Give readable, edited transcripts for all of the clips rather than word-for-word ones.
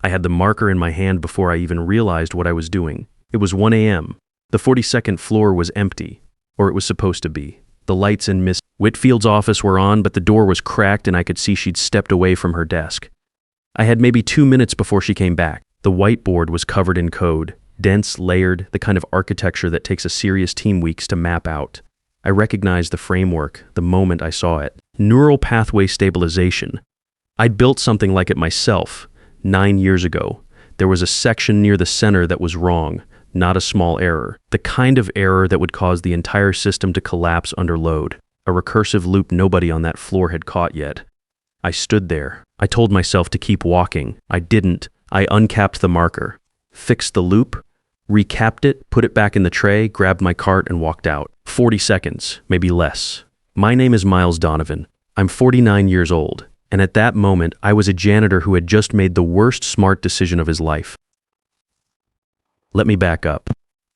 I had the marker in my hand before I even realized what I was doing. It was 1 a.m. The 42nd floor was empty, or it was supposed to be. The lights in Miss Whitfield's office were on, but the door was cracked and I could see she'd stepped away from her desk. I had maybe 2 minutes before she came back. The whiteboard was covered in code, dense, layered, the kind of architecture that takes a serious team weeks to map out. I recognized the framework the moment I saw it. Neural pathway stabilization. I'd built something like it myself 9 years ago. There was a section near the center that was wrong, not a small error. The kind of error that would cause the entire system to collapse under load. A recursive loop nobody on that floor had caught yet. I stood there. I told myself to keep walking. I didn't. I uncapped the marker, fixed the loop, recapped it, put it back in the tray, grabbed my cart, and walked out. 40 seconds, maybe less. My name is Miles Donovan. I'm 49 years old, and at that moment, I was a janitor who had just made the worst smart decision of his life. Let me back up.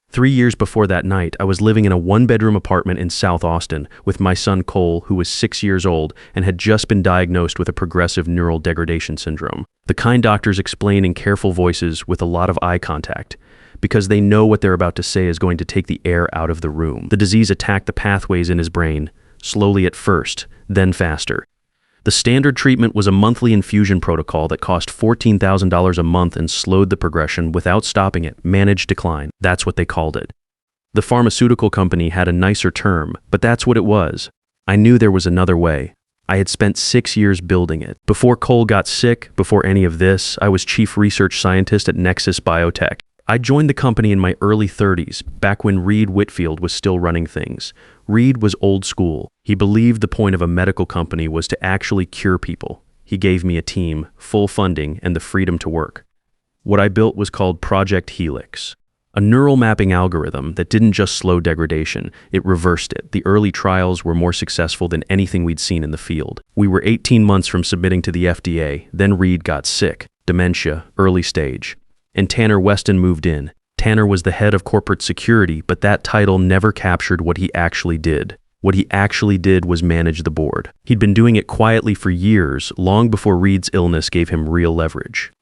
3 years before that night, I was living in a one-bedroom apartment in South Austin with my son Cole, who was 6 years old and had just been diagnosed with a progressive neural degradation syndrome. The kind doctors explain in careful voices with a lot of eye contact, because they know what they're about to say is going to take the air out of the room. The disease attacked the pathways in his brain, slowly at first, then faster. The standard treatment was a monthly infusion protocol that cost $14,000 a month and slowed the progression without stopping it. Managed decline. That's what they called it. The pharmaceutical company had a nicer term, but that's what it was. I knew there was another way. I had spent 6 years building it. Before Cole got sick, before any of this, I was chief research scientist at Nexus Biotech. I joined the company in my early 30s, back when Reed Whitfield was still running things. Reed was old school. He believed the point of a medical company was to actually cure people. He gave me a team, full funding, and the freedom to work. What I built was called Project Helix, a neural mapping algorithm that didn't just slow degradation, it reversed it. The early trials were more successful than anything we'd seen in the field. We were 18 months from submitting to the FDA, then Reed got sick, dementia, early stage. And Tanner Weston moved in. Tanner was the head of corporate security, but that title never captured what he actually did. What he actually did was manage the board. He'd been doing it quietly for years, long before Reed's illness gave him real leverage.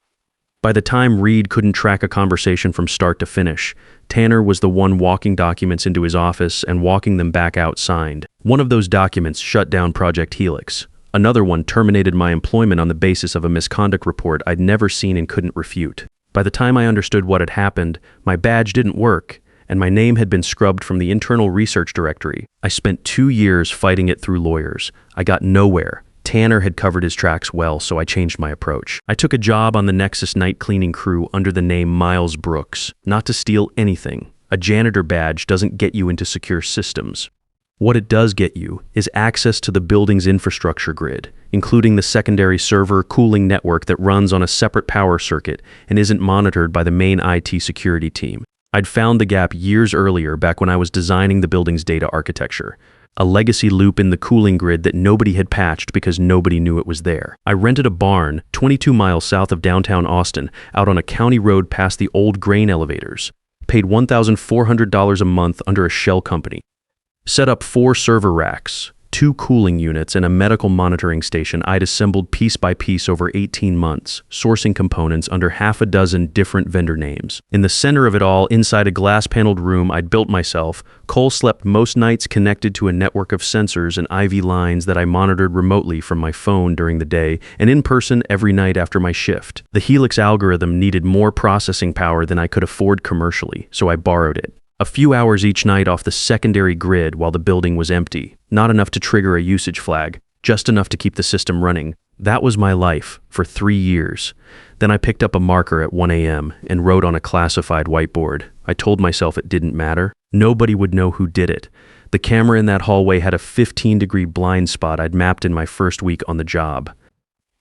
By the time Reed couldn't track a conversation from start to finish, Tanner was the one walking documents into his office and walking them back out signed. One of those documents shut down Project Helix. Another one terminated my employment on the basis of a misconduct report I'd never seen and couldn't refute. By the time I understood what had happened, my badge didn't work, and my name had been scrubbed from the internal research directory. I spent 2 years fighting it through lawyers. I got nowhere. Tanner had covered his tracks well, so I changed my approach. I took a job on the Nexus night cleaning crew under the name Miles Brooks, not to steal anything. A janitor badge doesn't get you into secure systems. What it does get you is access to the building's infrastructure grid, including the secondary server cooling network that runs on a separate power circuit and isn't monitored by the main IT security team. I'd found the gap years earlier, back when I was designing the building's data architecture. A legacy loop in the cooling grid that nobody had patched because nobody knew it was there. I rented a barn 22 miles south of downtown Austin, out on a county road past the old grain elevators. Paid $1,400 a month under a shell company. Set up 4 server racks, 2 cooling units, and a medical monitoring station I'd assembled piece by piece over 18 months, sourcing components under 6 different vendor names. In the center of it all, inside a glass-paneled room I'd built myself, Cole slept most nights connected to a network of sensors and IV lines that I monitored remotely from my phone during the day and in person every night after my shift. The Helix algorithm needed more processing power than I could afford commercially, so I borrowed it. A few hours each night off the secondary grid while the building was empty. Not enough to trigger a usage flag, just enough to keep the system running. That was my life for 3 years. Then I picked up a marker at 1 a.m. and wrote on a classified whiteboard. I told myself it didn't matter. Nobody would know who did it. The camera in that hallway had a 15-degree blind spot I'd mapped in my first week on the job.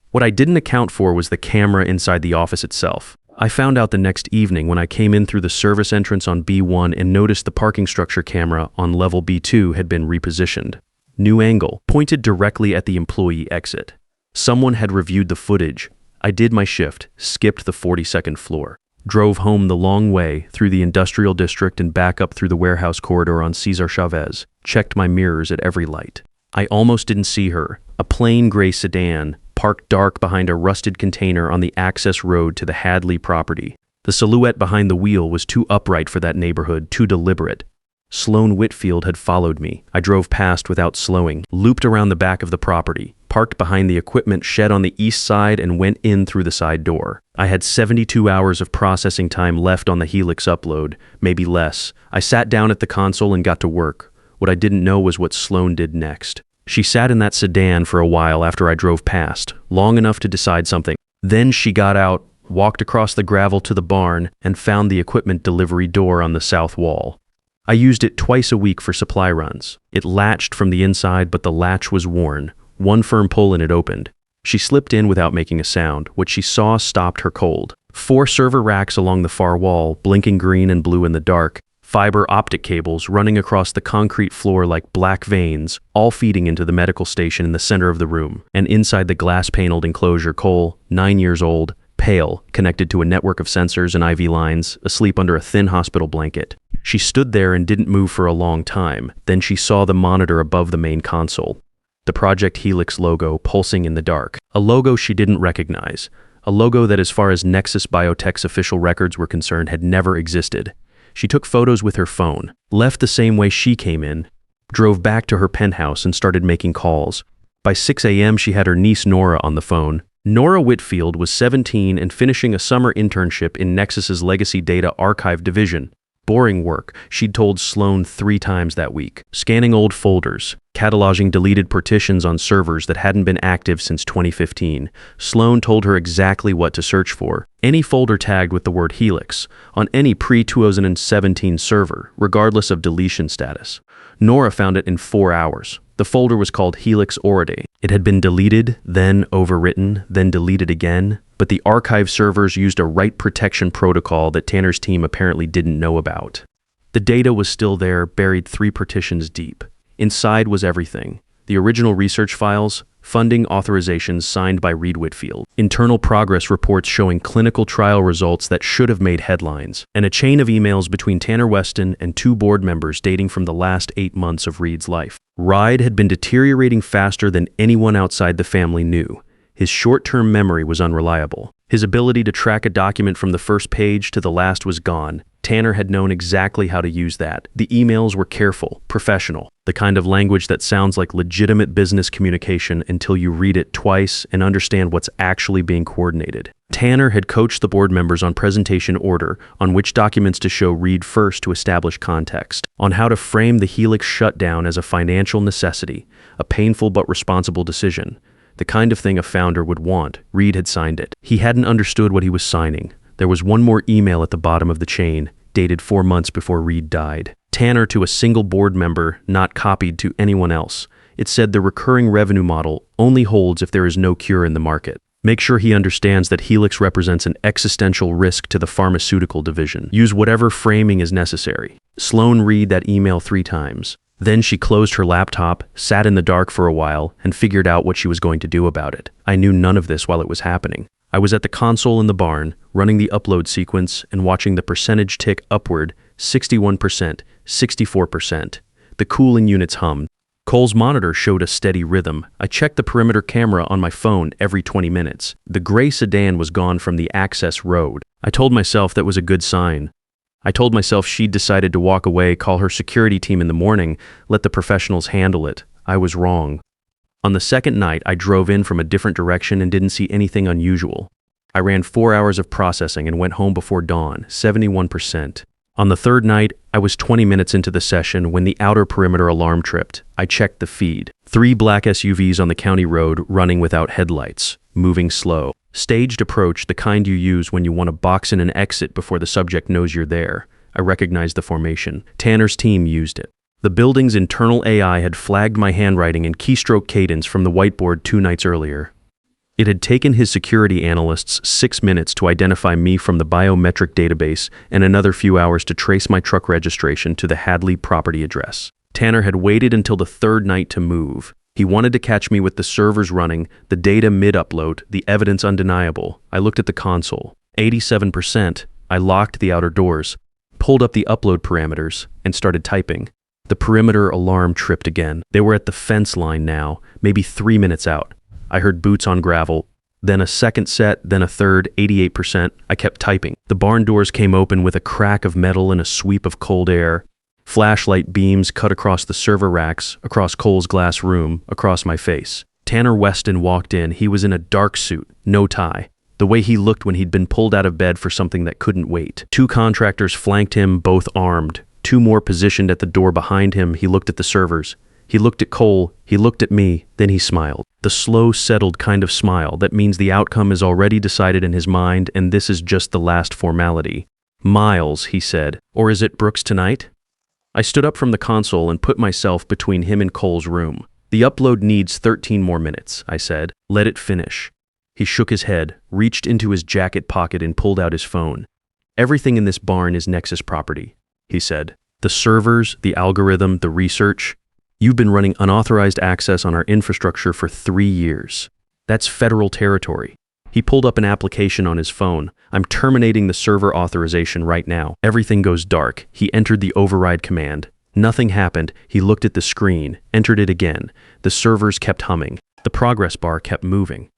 What I didn't account for was the camera inside the office itself. I found out the next evening when I came in through the service entrance on B1 and noticed the parking structure camera on level B2 had been repositioned. New angle, pointed directly at the employee exit. Someone had reviewed the footage. I did my shift, skipped the 42nd floor, drove home the long way through the industrial district and back up through the warehouse corridor on Cesar Chavez, checked my mirrors at every light. I almost didn't see her, a plain gray sedan, parked dark behind a rusted container on the access road to the Hadley property. The silhouette behind the wheel was too upright for that neighborhood, too deliberate. Sloan Whitfield had followed me. I drove past without slowing, looped around the back of the property, parked behind the equipment shed on the east side, and went in through the side door. I had 72 hours of processing time left on the Helix upload, maybe less. I sat down at the console and got to work. What I didn't know was what Sloan did next. She sat in that sedan for a while after I drove past, long enough to decide something. Then she got out, walked across the gravel to the barn, and found the equipment delivery door on the south wall. I used it twice a week for supply runs. It latched from the inside, but the latch was worn. One firm pull and it opened. She slipped in without making a sound. What she saw stopped her cold. 4 server racks along the far wall, blinking green and blue in the dark. Fiber optic cables running across the concrete floor like black veins, all feeding into the medical station in the center of the room. And inside the glass-paneled enclosure, Cole, 9 years old, pale, connected to a network of sensors and IV lines, asleep under a thin hospital blanket. She stood there and didn't move for a long time. Then she saw the monitor above the main console. The Project Helix logo pulsing in the dark. A logo she didn't recognize. A logo that, as far as Nexus Biotech's official records were concerned, had never existed. She took photos with her phone, left the same way she came in, drove back to her penthouse and started making calls. By 6 a.m. she had her niece Nora on the phone. Nora Whitfield was 17 and finishing a summer internship in Nexus's Legacy Data Archive division. Boring work, she'd told Sloan 3 times that week. Scanning old folders, cataloging deleted partitions on servers that hadn't been active since 2015. Sloan told her exactly what to search for. Any folder tagged with the word Helix, on any pre-2017 server, regardless of deletion status. Nora found it in 4 hours. The folder was called Helix Oride. It had been deleted, then overwritten, then deleted again, but the archive servers used a write protection protocol that Tanner's team apparently didn't know about. The data was still there, buried 3 partitions deep. Inside was everything. The original research files, funding authorizations signed by Reed Whitfield, internal progress reports showing clinical trial results that should have made headlines, and a chain of emails between Tanner Weston and 2 board members dating from the last 8 months of Reed's life. Reed had been deteriorating faster than anyone outside the family knew. His short-term memory was unreliable. His ability to track a document from the first page to the last was gone. Tanner had known exactly how to use that. The emails were careful, professional, the kind of language that sounds like legitimate business communication until you read it twice and understand what's actually being coordinated. Tanner had coached the board members on presentation order, on which documents to show Reed first to establish context, on how to frame the Helix shutdown as a financial necessity, a painful but responsible decision. The kind of thing a founder would want. Reed had signed it. He hadn't understood what he was signing. There was one more email at the bottom of the chain, dated 4 months before Reed died. Tanner to a single board member, not copied to anyone else. It said the recurring revenue model only holds if there is no cure in the market. Make sure he understands that Helix represents an existential risk to the pharmaceutical division. Use whatever framing is necessary. Sloan read that email 3 times. Then she closed her laptop, sat in the dark for a while, and figured out what she was going to do about it. I knew none of this while it was happening. I was at the console in the barn, running the upload sequence and watching the percentage tick upward, 61%, 64%. The cooling units hummed. Cole's monitor showed a steady rhythm. I checked the perimeter camera on my phone every 20 minutes. The gray sedan was gone from the access road. I told myself that was a good sign. I told myself she'd decided to walk away, call her security team in the morning, let the professionals handle it. I was wrong. On the second night, I drove in from a different direction and didn't see anything unusual. I ran 4 hours of processing and went home before dawn, 71%. On the third night, I was 20 minutes into the session when the outer perimeter alarm tripped. I checked the feed. 3 black SUVs on the county road running without headlights, moving slow. Staged approach, the kind you use when you want to box in an exit before the subject knows you're there. I recognized the formation. Tanner's team used it. The building's internal AI had flagged my handwriting and keystroke cadence from the whiteboard 2 nights earlier. It had taken his security analysts 6 minutes to identify me from the biometric database and another few hours to trace my truck registration to the Hadley property address. Tanner had waited until the 3rd night to move. He wanted to catch me with the servers running, the data mid-upload, the evidence undeniable. I looked at the console. 87%. I locked the outer doors, pulled up the upload parameters, and started typing. The perimeter alarm tripped again. They were at the fence line now, maybe 3 minutes out. I heard boots on gravel. Then a second set, then a third, 88%. I kept typing. The barn doors came open with a crack of metal and a sweep of cold air. Flashlight beams cut across the server racks, across Cole's glass room, across my face. Tanner Weston walked in. He was in a dark suit, no tie. The way he looked when he'd been pulled out of bed for something that couldn't wait. 2 contractors flanked him, both armed. 2 more positioned at the door behind him. He looked at the servers. He looked at Cole. He looked at me. Then he smiled. The slow, settled kind of smile that means the outcome is already decided in his mind and this is just the last formality. Miles, he said. Or is it Brooks tonight? I stood up from the console and put myself between him and Cole's room. The upload needs 13 more minutes, I said. Let it finish. He shook his head, reached into his jacket pocket and pulled out his phone. Everything in this barn is Nexus property, he said. The servers, the algorithm, the research. You've been running unauthorized access on our infrastructure for 3 years. That's federal territory. He pulled up an application on his phone. I'm terminating the server authorization right now. Everything goes dark. He entered the override command. Nothing happened. He looked at the screen, entered it again. The servers kept humming. The progress bar kept moving.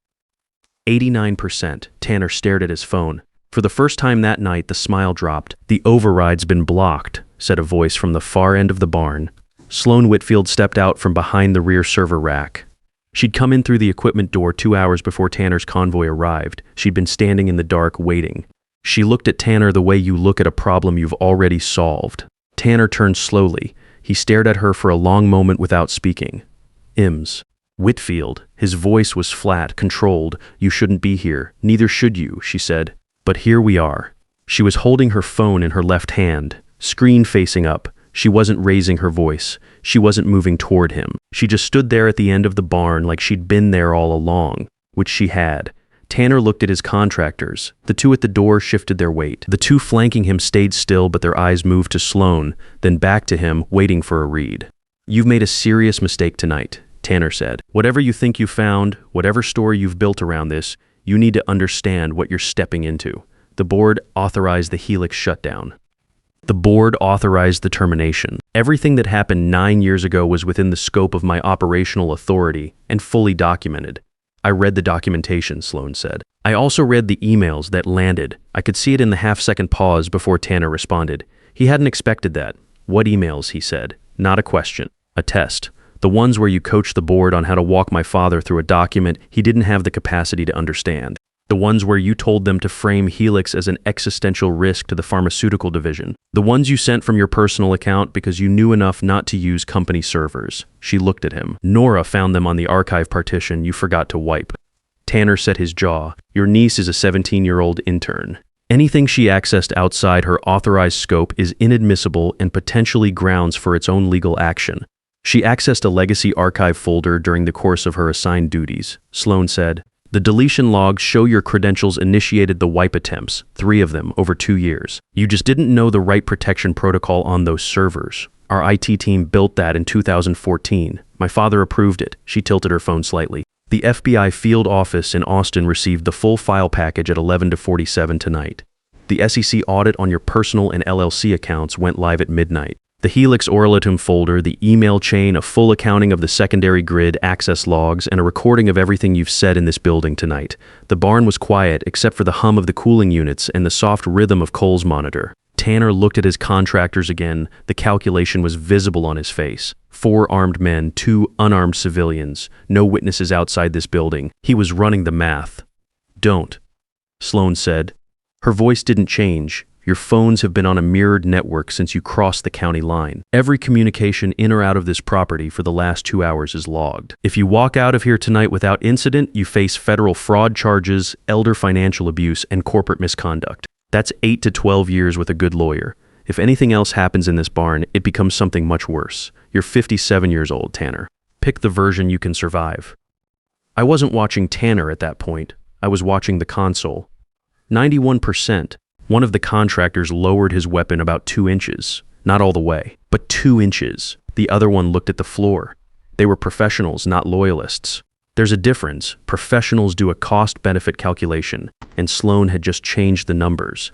89%. Tanner stared at his phone. For the first time that night, the smile dropped. The override's been blocked, said a voice from the far end of the barn. Sloan Whitfield stepped out from behind the rear server rack. She'd come in through the equipment door 2 hours before Tanner's convoy arrived. She'd been standing in the dark, waiting. She looked at Tanner the way you look at a problem you've already solved. Tanner turned slowly. He stared at her for a long moment without speaking. Ims. Whitfield. His voice was flat, controlled. You shouldn't be here. Neither should you, she said. But here we are. She was holding her phone in her left hand, screen facing up. She wasn't raising her voice. She wasn't moving toward him. She just stood there at the end of the barn like she'd been there all along, which she had. Tanner looked at his contractors. The 2 at the door shifted their weight. The 2 flanking him stayed still, but their eyes moved to Sloan, then back to him, waiting for a read. You've made a serious mistake tonight, Tanner said. Whatever you think you found, whatever story you've built around this, you need to understand what you're stepping into. The board authorized the Helix shutdown. The board authorized the termination. Everything that happened 9 years ago was within the scope of my operational authority and fully documented. I read the documentation, Sloan said. I also read the emails that landed. I could see it in the half-second pause before Tanner responded. He hadn't expected that. What emails, he said. Not a question. A test. The ones where you coached the board on how to walk my father through a document he didn't have the capacity to understand. The ones where you told them to frame Helix as an existential risk to the pharmaceutical division. The ones you sent from your personal account because you knew enough not to use company servers. She looked at him. Nora found them on the archive partition you forgot to wipe. Tanner set his jaw. Your niece is a 17-year-old intern. Anything she accessed outside her authorized scope is inadmissible and potentially grounds for its own legal action. She accessed a legacy archive folder during the course of her assigned duties. Sloan said, the deletion logs show your credentials initiated the wipe attempts, 3 of them over 2 years. You just didn't know the right protection protocol on those servers. Our IT team built that in 2014. My father approved it. She tilted her phone slightly. The FBI field office in Austin received the full file package at 11:47 tonight. The SEC audit on your personal and LLC accounts went live at midnight. The Helix Orlatum folder, the email chain, a full accounting of the secondary grid access logs, and a recording of everything you've said in this building tonight. The barn was quiet except for the hum of the cooling units and the soft rhythm of Cole's monitor. Tanner looked at his contractors again. The calculation was visible on his face. 4 armed men, 2 unarmed civilians, no witnesses outside this building. He was running the math. Don't, Sloan said. Her voice didn't change. Your phones have been on a mirrored network since you crossed the county line. Every communication in or out of this property for the last 2 hours is logged. If you walk out of here tonight without incident, you face federal fraud charges, elder financial abuse, and corporate misconduct. That's 8 to 12 years with a good lawyer. If anything else happens in this barn, it becomes something much worse. You're 57 years old, Tanner. Pick the version you can survive. I wasn't watching Tanner at that point. I was watching the console. 91%. One of the contractors lowered his weapon about 2 inches. Not all the way, but 2 inches. The other one looked at the floor. They were professionals, not loyalists. There's a difference. Professionals do a cost-benefit calculation, and Sloan had just changed the numbers.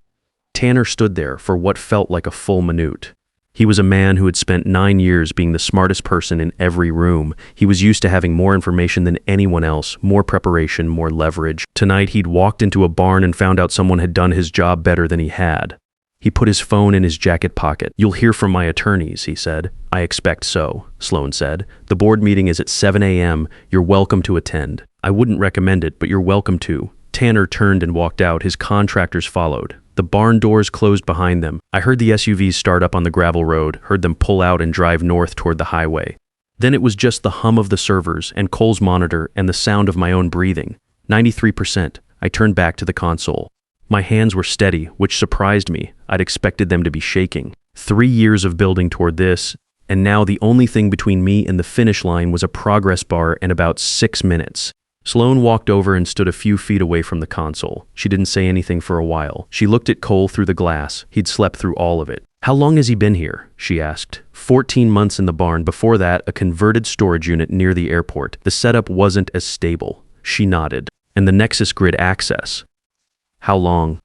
Tanner stood there for what felt like a full minute. He was a man who had spent 9 years being the smartest person in every room. He was used to having more information than anyone else, more preparation, more leverage. Tonight, he'd walked into a barn and found out someone had done his job better than he had. He put his phone in his jacket pocket. "You'll hear from my attorneys," he said. "I expect so," Sloan said. "The board meeting is at 7 a.m. You're welcome to attend." "I wouldn't recommend it, but you're welcome to." Tanner turned and walked out. His contractors followed. The barn doors closed behind them. I heard the SUVs start up on the gravel road, heard them pull out and drive north toward the highway. Then it was just the hum of the servers and Cole's monitor and the sound of my own breathing. 93%. I turned back to the console. My hands were steady, which surprised me. I'd expected them to be shaking. 3 years of building toward this, and now the only thing between me and the finish line was a progress bar and about 6 minutes. Sloan walked over and stood a few feet away from the console. She didn't say anything for a while. She looked at Cole through the glass. He'd slept through all of it. "How long has he been here?" she asked. 14 months in the barn. Before that, a converted storage unit near the airport. The setup wasn't as stable. She nodded. "And the Nexus grid access?" "How long?"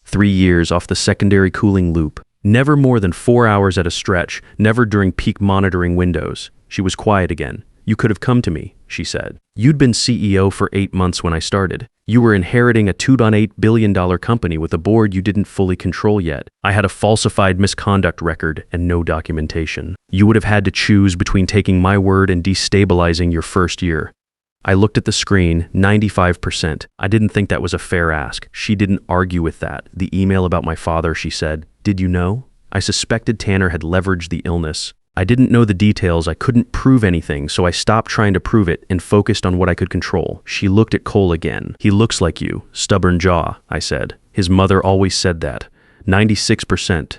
3 years off the secondary cooling loop. Never more than 4 hours at a stretch, never during peak monitoring windows. She was quiet again. "You could have come to me," she said. "You'd been CEO for 8 months when I started. You were inheriting a $2.8 billion company with a board you didn't fully control yet. I had a falsified misconduct record and no documentation. You would have had to choose between taking my word and destabilizing your first year." I looked at the screen, 95%. I didn't think that was a fair ask. She didn't argue with that. "The email about my father," she said. "Did you know?" I suspected Tanner had leveraged the illness. I didn't know the details. I couldn't prove anything, so I stopped trying to prove it and focused on what I could control. She looked at Cole again. "He looks like you. Stubborn jaw," I said. "His mother always said that." 96%.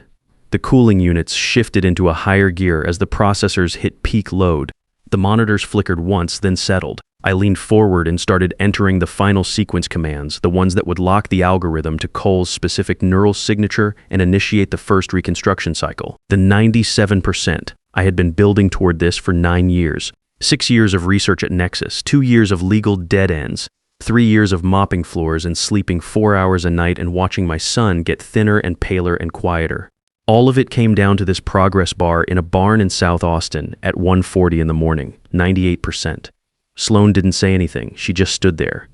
The cooling units shifted into a higher gear as the processors hit peak load. The monitors flickered once, then settled. I leaned forward and started entering the final sequence commands, the ones that would lock the algorithm to Cole's specific neural signature and initiate the first reconstruction cycle. The 97%. I had been building toward this for 9 years. 6 years of research at Nexus, 2 years of legal dead ends, 3 years of mopping floors and sleeping 4 hours a night and watching my son get thinner and paler and quieter. All of it came down to this progress bar in a barn in South Austin at 1:40 in the morning, 98%. Sloan didn't say anything. She just stood there.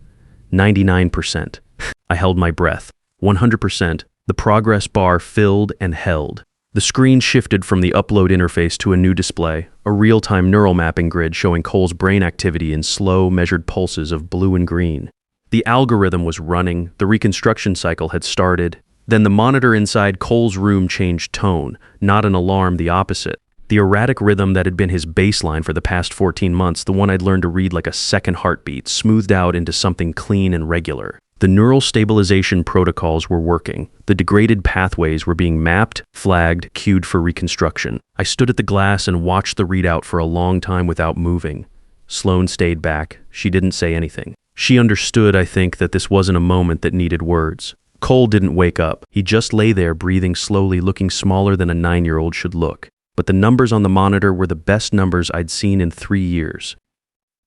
99%. I held my breath. 100%. The progress bar filled and held. The screen shifted from the upload interface to a new display, a real-time neural mapping grid showing Cole's brain activity in slow, measured pulses of blue and green. The algorithm was running. The reconstruction cycle had started. Then the monitor inside Cole's room changed tone, not an alarm, the opposite. The erratic rhythm that had been his baseline for the past 14 months, the one I'd learned to read like a second heartbeat, smoothed out into something clean and regular. The neural stabilization protocols were working. The degraded pathways were being mapped, flagged, queued for reconstruction. I stood at the glass and watched the readout for a long time without moving. Sloan stayed back. She didn't say anything. She understood, I think, that this wasn't a moment that needed words. Cole didn't wake up. He just lay there, breathing slowly, looking smaller than a 9-year-old should look. But the numbers on the monitor were the best numbers I'd seen in 3 years.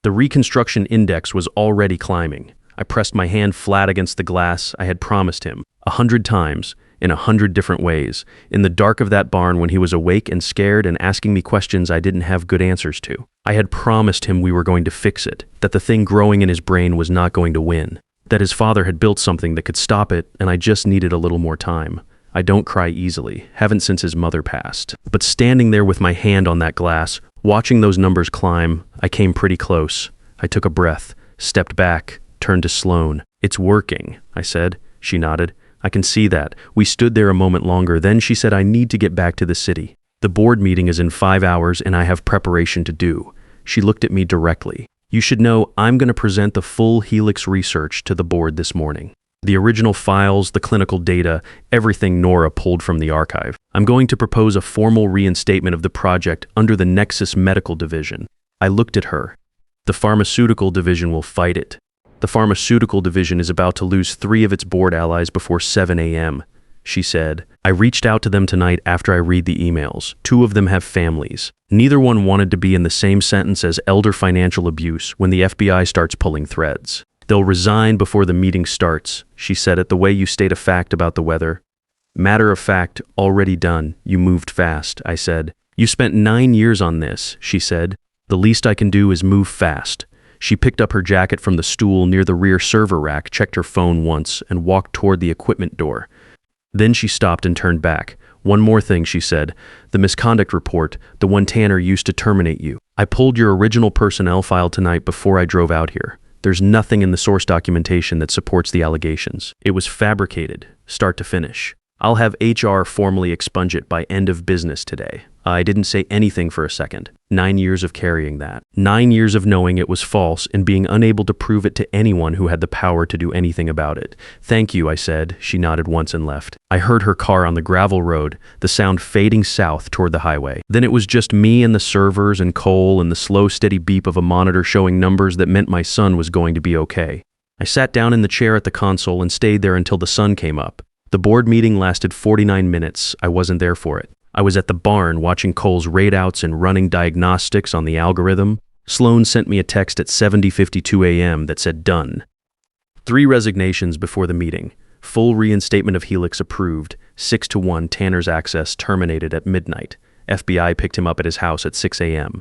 The reconstruction index was already climbing. I pressed my hand flat against the glass I had promised him, 100 times, in 100 different ways, in the dark of that barn when he was awake and scared and asking me questions I didn't have good answers to. I had promised him we were going to fix it, that the thing growing in his brain was not going to win, that his father had built something that could stop it, and I just needed a little more time. I don't cry easily, haven't since his mother passed. But standing there with my hand on that glass, watching those numbers climb, I came pretty close. I took a breath, stepped back, turned to Sloan. "It's working," I said. She nodded. "I can see that." We stood there a moment longer. Then she said, "I need to get back to the city. The board meeting is in 5 hours and I have preparation to do." She looked at me directly. "You should know I'm going to present the full Helix research to the board this morning. The original files, the clinical data, everything Nora pulled from the archive. I'm going to propose a formal reinstatement of the project under the Nexus Medical Division." I looked at her. "The pharmaceutical division will fight it. The pharmaceutical division is about to lose 3 of its board allies before 7 a.m., she said. "I reached out to them tonight after I read the emails. 2 of them have families. Neither one wanted to be in the same sentence as elder financial abuse when the FBI starts pulling threads. They'll resign before the meeting starts," she said it the way you state a fact about the weather. Matter of fact, already done. You moved fast, I said. You spent 9 years on this, she said. The least I can do is move fast. She picked up her jacket from the stool near the rear server rack, checked her phone once, and walked toward the equipment door. Then she stopped and turned back. One more thing, she said. The misconduct report, the one Tanner used to terminate you. I pulled your original personnel file tonight before I drove out here. There's nothing in the source documentation that supports the allegations. It was fabricated, start to finish. I'll have HR formally expunge it by end of business today. I didn't say anything for a second. 9 years of carrying that. 9 years of knowing it was false and being unable to prove it to anyone who had the power to do anything about it. Thank you, I said. She nodded once and left. I heard her car on the gravel road, the sound fading south toward the highway. Then it was just me and the servers and Cole and the slow, steady beep of a monitor showing numbers that meant my son was going to be okay. I sat down in the chair at the console and stayed there until the sun came up. The board meeting lasted 49 minutes. I wasn't there for it. I was at the barn watching Cole's raid-outs and running diagnostics on the algorithm. Sloan sent me a text at 7:52 a.m. that said done. 3 resignations before the meeting. Full reinstatement of Helix approved. 6-1 Tanner's access terminated at midnight. FBI picked him up at his house at 6 a.m.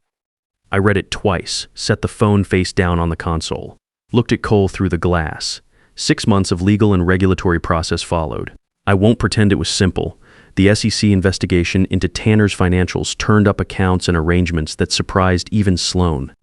I read it twice, set the phone face down on the console. Looked at Cole through the glass. 6 months of legal and regulatory process followed. I won't pretend it was simple. The SEC investigation into Tanner's financials turned up accounts and arrangements that surprised even Sloan.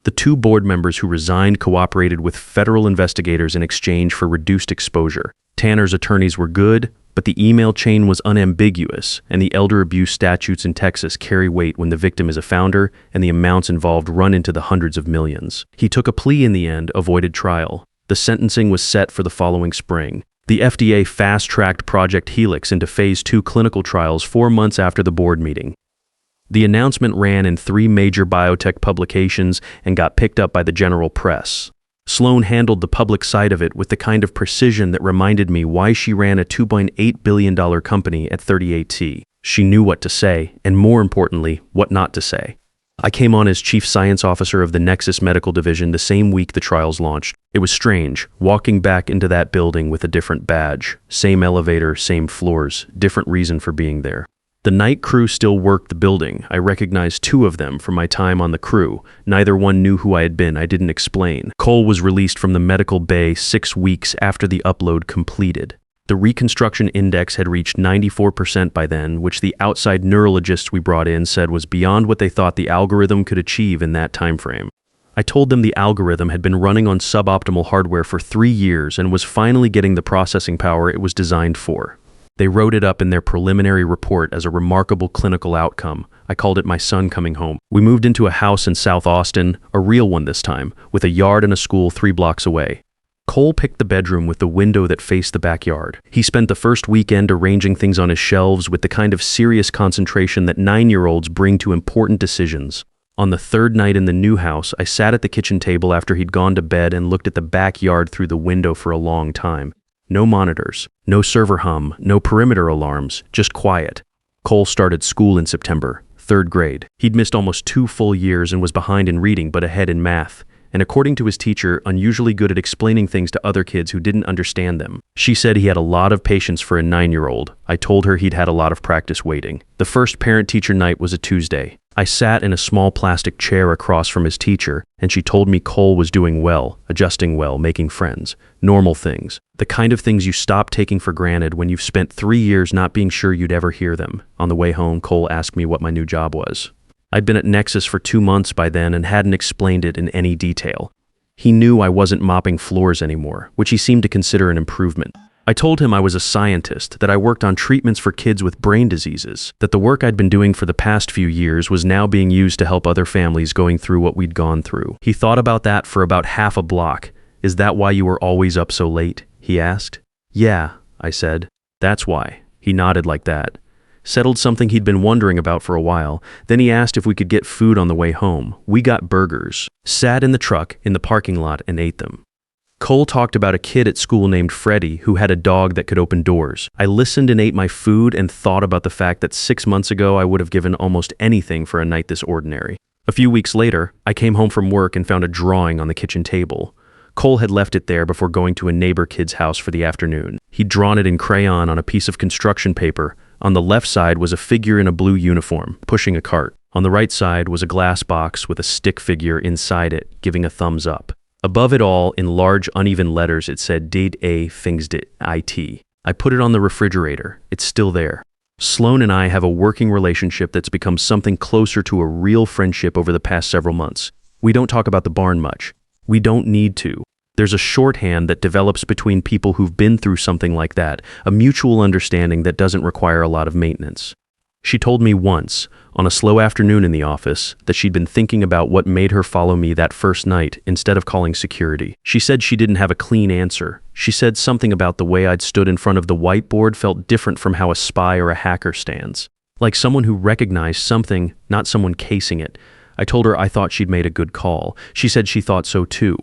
The 2 board members who resigned cooperated with federal investigators in exchange for reduced exposure. Tanner's attorneys were good, but the email chain was unambiguous, and the elder abuse statutes in Texas carry weight when the victim is a founder and the amounts involved run into the hundreds of millions. He took a plea in the end, avoided trial. The sentencing was set for the following spring. The FDA fast-tracked Project Helix into Phase 2 clinical trials 4 months after the board meeting. The announcement ran in 3 major biotech publications and got picked up by the general press. Sloan handled the public side of it with the kind of precision that reminded me why she ran a $2.8 billion company at 38T. She knew what to say, and more importantly, what not to say. I came on as Chief Science Officer of the Nexus Medical Division the same week the trials launched. It was strange, walking back into that building with a different badge. Same elevator, same floors, different reason for being there. The night crew still worked the building. I recognized 2 of them from my time on the crew. Neither one knew who I had been. I didn't explain. Cole was released from the medical bay 6 weeks after the upload completed. The reconstruction index had reached 94% by then, which the outside neurologists we brought in said was beyond what they thought the algorithm could achieve in that time frame. I told them the algorithm had been running on suboptimal hardware for 3 years and was finally getting the processing power it was designed for. They wrote it up in their preliminary report as a remarkable clinical outcome. I called it my son coming home. We moved into a house in South Austin, a real one this time, with a yard and a school 3 blocks away. Cole picked the bedroom with the window that faced the backyard. He spent the first weekend arranging things on his shelves with the kind of serious concentration that 9-year-olds bring to important decisions. On the 3rd night in the new house, I sat at the kitchen table after he'd gone to bed and looked at the backyard through the window for a long time. No monitors, no server hum, no perimeter alarms, just quiet. Cole started school in September, 3rd grade. He'd missed almost 2 full years and was behind in reading but ahead in math. And according to his teacher, unusually good at explaining things to other kids who didn't understand them. She said he had a lot of patience for a 9-year-old. I told her he'd had a lot of practice waiting. The first parent-teacher night was a Tuesday. I sat in a small plastic chair across from his teacher, and she told me Cole was doing well, adjusting well, making friends. Normal things. The kind of things you stop taking for granted when you've spent 3 years not being sure you'd ever hear them. On the way home, Cole asked me what my new job was. I'd been at Nexus for 2 months by then and hadn't explained it in any detail. He knew I wasn't mopping floors anymore, which he seemed to consider an improvement. I told him I was a scientist, that I worked on treatments for kids with brain diseases, that the work I'd been doing for the past few years was now being used to help other families going through what we'd gone through. He thought about that for about half a block. Is that why you were always up so late? He asked. Yeah, I said. That's why. He nodded like that. Settled something he'd been wondering about for a while. Then he asked if we could get food on the way home. We got burgers. Sat in the truck in the parking lot and ate them. Cole talked about a kid at school named Freddie who had a dog that could open doors. I listened and ate my food and thought about the fact that 6 months ago I would have given almost anything for a night this ordinary. A few weeks later, I came home from work and found a drawing on the kitchen table. Cole had left it there before going to a neighbor kid's house for the afternoon. He'd drawn it in crayon on a piece of construction paper. On the left side was a figure in a blue uniform, pushing a cart. On the right side was a glass box with a stick figure inside it, giving a thumbs up. Above it all, in large, uneven letters, it said, "Did a things dit it." I put it on the refrigerator. It's still there. Sloan and I have a working relationship that's become something closer to a real friendship over the past several months. We don't talk about the barn much. We don't need to. There's a shorthand that develops between people who've been through something like that, a mutual understanding that doesn't require a lot of maintenance. She told me once, on a slow afternoon in the office, that she'd been thinking about what made her follow me that first night instead of calling security. She said she didn't have a clean answer. She said something about the way I'd stood in front of the whiteboard felt different from how a spy or a hacker stands. Like someone who recognized something, not someone casing it. I told her I thought she'd made a good call. She said she thought so too.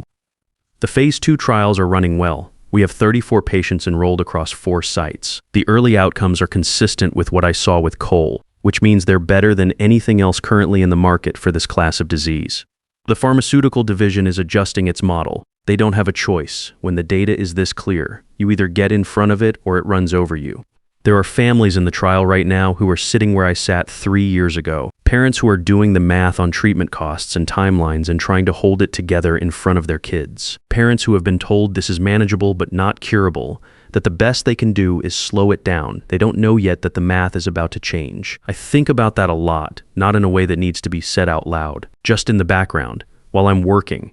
The Phase 2 trials are running well. We have 34 patients enrolled across 4 sites. The early outcomes are consistent with what I saw with Cole, which means they're better than anything else currently in the market for this class of disease. The pharmaceutical division is adjusting its model. They don't have a choice. When the data is this clear, you either get in front of it or it runs over you. There are families in the trial right now who are sitting where I sat 3 years ago. Parents who are doing the math on treatment costs and timelines and trying to hold it together in front of their kids. Parents who have been told this is manageable but not curable, that the best they can do is slow it down. They don't know yet that the math is about to change. I think about that a lot, not in a way that needs to be said out loud, just in the background, while I'm working,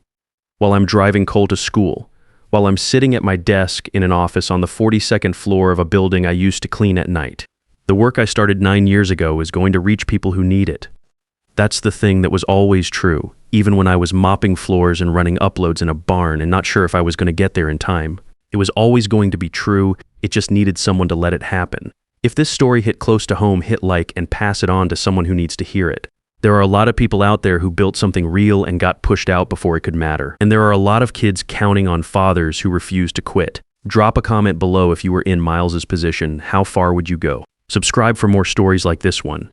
while I'm driving Cole to school, while I'm sitting at my desk in an office on the 42nd floor of a building I used to clean at night. The work I started 9 years ago is going to reach people who need it. That's the thing that was always true, even when I was mopping floors and running uploads in a barn and not sure if I was going to get there in time. It was always going to be true, it just needed someone to let it happen. If this story hit close to home, hit like and pass it on to someone who needs to hear it. There are a lot of people out there who built something real and got pushed out before it could matter. And there are a lot of kids counting on fathers who refuse to quit. Drop a comment below if you were in Miles's position. How far would you go? Subscribe for more stories like this one.